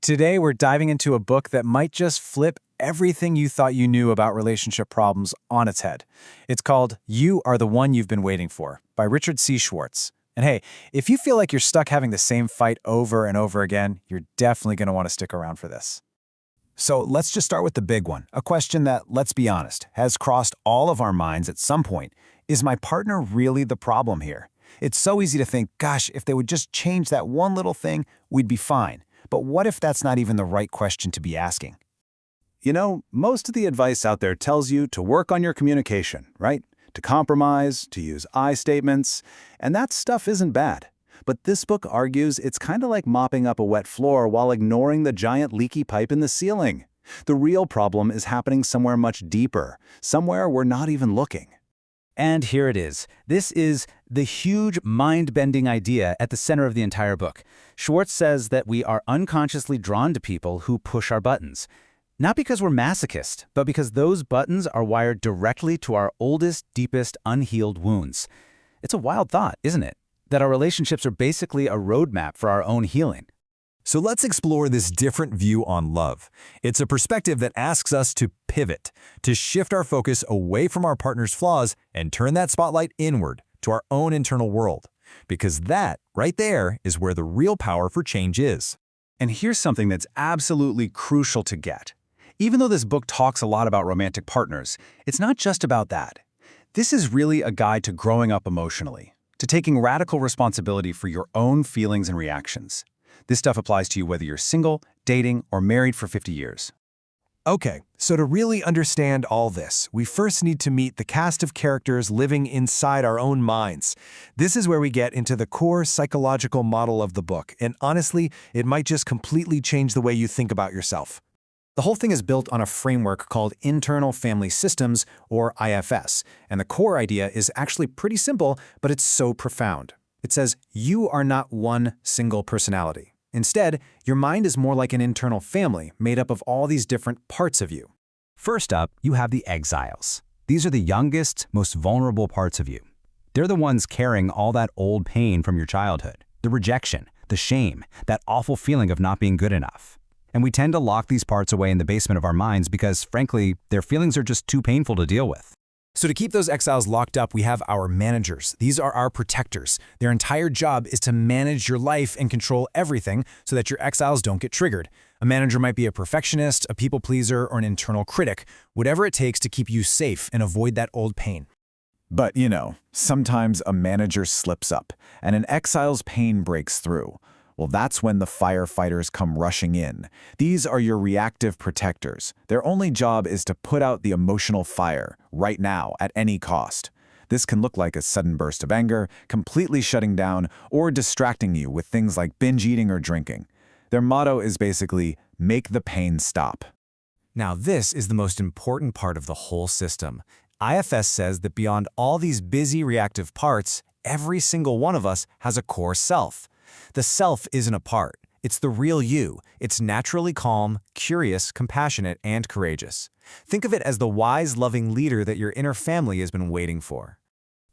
Today, we're diving into a book that might just flip everything you thought you knew about relationship problems on its head. It's called You Are the One You've Been Waiting For by Richard Schwartz. And hey, if you feel like you're stuck having the same fight over and over again, you're definitely going to want to stick around for this. So let's just start with the big one, a question that, let's be honest, has crossed all of our minds at some point. Is my partner really the problem here? It's so easy to think, gosh, if they would just change that one little thing, we'd be fine. But what if that's not even the right question to be asking? You know, most of the advice out there tells you to work on your communication, right? To compromise, to use I statements, and that stuff isn't bad. But this book argues it's kind of like mopping up a wet floor while ignoring the giant leaky pipe in the ceiling. The real problem is happening somewhere much deeper, somewhere we're not even looking. And here it is. This is the huge, mind-bending idea at the center of the entire book. Schwartz says that we are unconsciously drawn to people who push our buttons. Not because we're masochists, but because those buttons are wired directly to our oldest, deepest, unhealed wounds. It's a wild thought, isn't it? That our relationships are basically a roadmap for our own healing. So let's explore this different view on love. It's a perspective that asks us to pivot, to shift our focus away from our partner's flaws and turn that spotlight inward to our own internal world. Because that, right there, is where the real power for change is. And here's something that's absolutely crucial to get. Even though this book talks a lot about romantic partners, it's not just about that. This is really a guide to growing up emotionally, to taking radical responsibility for your own feelings and reactions. This stuff applies to you whether you're single, dating, or married for 50 years. Okay, so to really understand all this, we first need to meet the cast of characters living inside our own minds. This is where we get into the core psychological model of the book, and honestly, it might just completely change the way you think about yourself. The whole thing is built on a framework called Internal Family Systems, or IFS, and the core idea is actually pretty simple, but it's so profound. It says, you are not one single personality. Instead, your mind is more like an internal family made up of all these different parts of you. First up, you have the exiles. These are the youngest, most vulnerable parts of you. They're the ones carrying all that old pain from your childhood, the rejection, the shame, that awful feeling of not being good enough. And we tend to lock these parts away in the basement of our minds because, frankly, their feelings are just too painful to deal with. So to keep those exiles locked up, we have our managers. These are our protectors. Their entire job is to manage your life and control everything so that your exiles don't get triggered. A manager might be a perfectionist, a people pleaser, or an internal critic, whatever it takes to keep you safe and avoid that old pain. But, you know, sometimes a manager slips up and an exile's pain breaks through. Well, that's when the firefighters come rushing in. These are your reactive protectors. Their only job is to put out the emotional fire, right now, at any cost. This can look like a sudden burst of anger, completely shutting down, or distracting you with things like binge eating or drinking. Their motto is basically, make the pain stop. Now, this is the most important part of the whole system. IFS says that beyond all these busy reactive parts, every single one of us has a core self. The self isn't a part. It's the real you. It's naturally calm, curious, compassionate, and courageous. Think of it as the wise, loving leader that your inner family has been waiting for.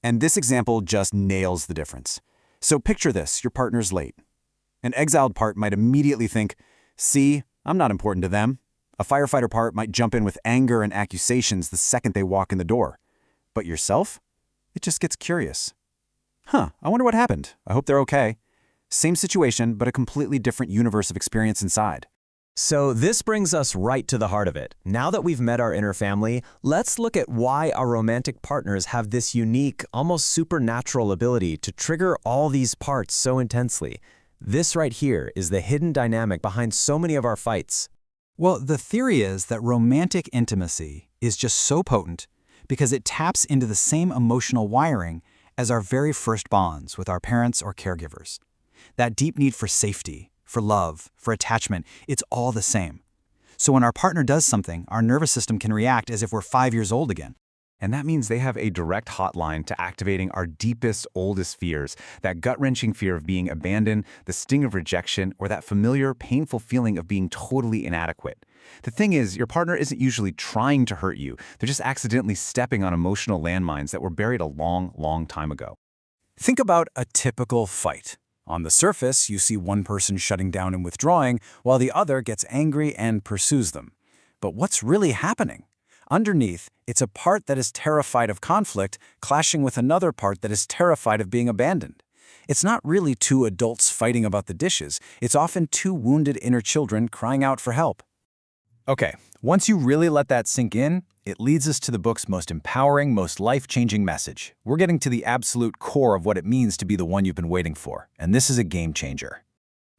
And this example just nails the difference. So picture this, your partner's late. An exiled part might immediately think, see, I'm not important to them. A firefighter part might jump in with anger and accusations the second they walk in the door. But yourself? It just gets curious. I wonder what happened. I hope they're okay. Same situation, but a completely different universe of experience inside. So this brings us right to the heart of it. Now that we've met our inner family, let's look at why our romantic partners have this unique, almost supernatural ability to trigger all these parts so intensely. This right here is the hidden dynamic behind so many of our fights. Well, the theory is that romantic intimacy is just so potent because it taps into the same emotional wiring as our very first bonds with our parents or caregivers. That deep need for safety, for love, for attachment, it's all the same. So when our partner does something, our nervous system can react as if we're 5 years old again. And that means they have a direct hotline to activating our deepest, oldest fears, that gut-wrenching fear of being abandoned, the sting of rejection, or that familiar, painful feeling of being totally inadequate. The thing is, your partner isn't usually trying to hurt you. They're just accidentally stepping on emotional landmines that were buried a long, long time ago. Think about a typical fight. On the surface, you see one person shutting down and withdrawing, while the other gets angry and pursues them. But what's really happening? Underneath, it's a part that is terrified of conflict clashing with another part that is terrified of being abandoned. It's not really two adults fighting about the dishes. It's often two wounded inner children crying out for help. Okay, once you really let that sink in, it leads us to the book's most empowering, most life-changing message. We're getting to the absolute core of what it means to be the one you've been waiting for, and this is a game changer.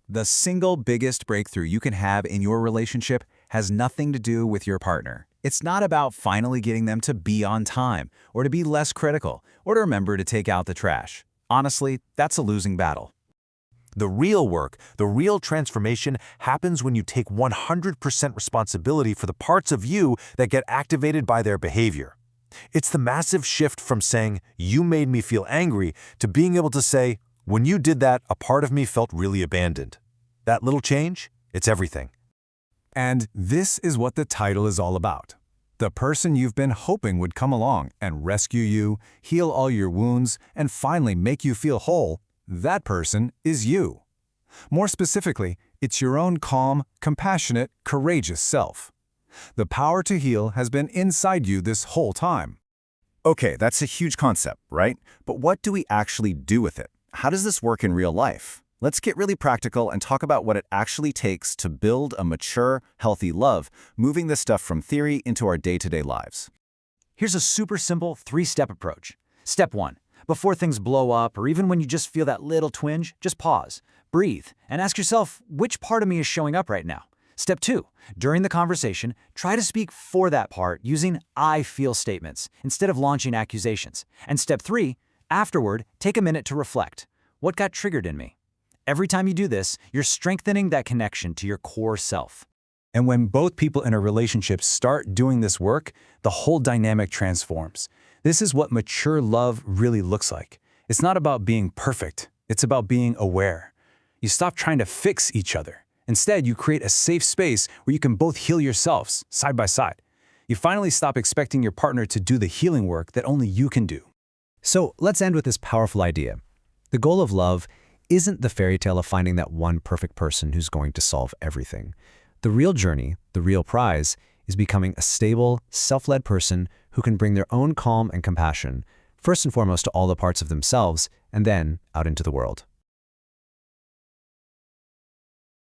The single biggest breakthrough you can have in your relationship has nothing to do with your partner. It's not about finally getting them to be on time, or to be less critical, or to remember to take out the trash. Honestly, that's a losing battle. The real work, the real transformation happens when you take 100% responsibility for the parts of you that get activated by their behavior. It's the massive shift from saying, "You made me feel angry," to being able to say, "When you did that, a part of me felt really abandoned." That little change, it's everything. And this is what the title is all about. The person you've been hoping would come along and rescue you, heal all your wounds, and finally make you feel whole, that person is you. More specifically, it's your own calm, compassionate, courageous self. The power to heal has been inside you this whole time. Okay, that's a huge concept, right? But what do we actually do with it? How does this work in real life? Let's get really practical and talk about what it actually takes to build a mature, healthy love, moving this stuff from theory into our day-to-day lives. Here's a super simple 3-step approach. Step 1. Before things blow up, or even when you just feel that little twinge, just pause, breathe, and ask yourself, which part of me is showing up right now? Step 2. During the conversation, try to speak for that part using I feel statements instead of launching accusations. And step 3. Afterward, take a minute to reflect. What got triggered in me? Every time you do this, you're strengthening that connection to your core self. And when both people in a relationship start doing this work, the whole dynamic transforms. This is what mature love really looks like. It's not about being perfect. It's about being aware. You stop trying to fix each other. Instead, you create a safe space where you can both heal yourselves, side by side. You finally stop expecting your partner to do the healing work that only you can do. So let's end with this powerful idea. The goal of love isn't the fairy tale of finding that one perfect person who's going to solve everything. The real journey, the real prize, is becoming a stable, self-led person who can bring their own calm and compassion, first and foremost to all the parts of themselves, and then out into the world.